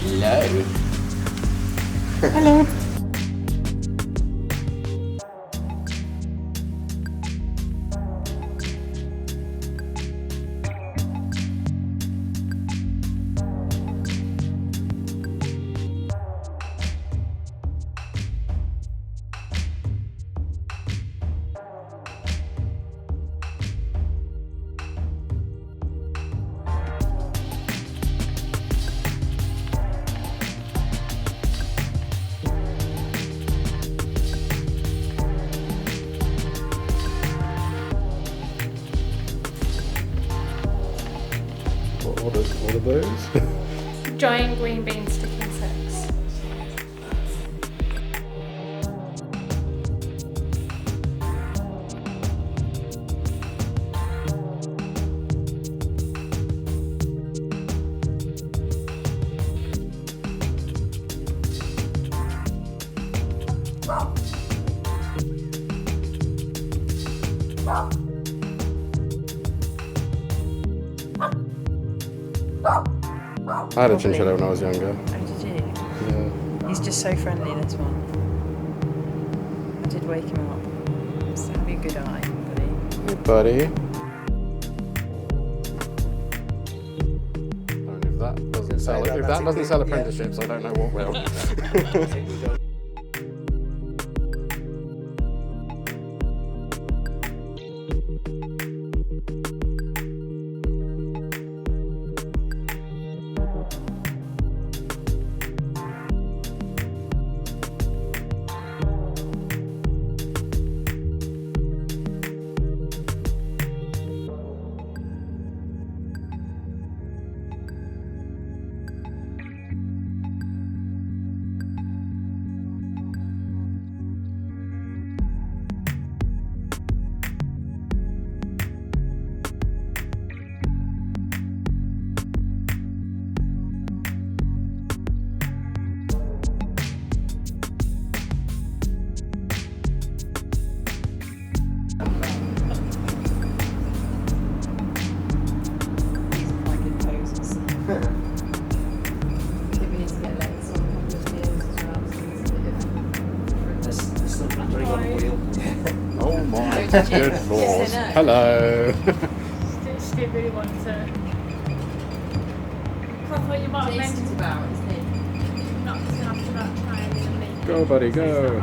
Hello. Hello. What are those? Giant green beans stick insects. I had a chinchilla when I was younger. Oh, did you? Yeah. He's just so friendly, this one. I did wake him up. So have a good eye, buddy. Hey, buddy. If that doesn't sell apprenticeships, I don't know what will. Oh my good lord. Hello. Steve really wanted to. I thought you might have mentioned about it. Not just after that time. Go buddy, go.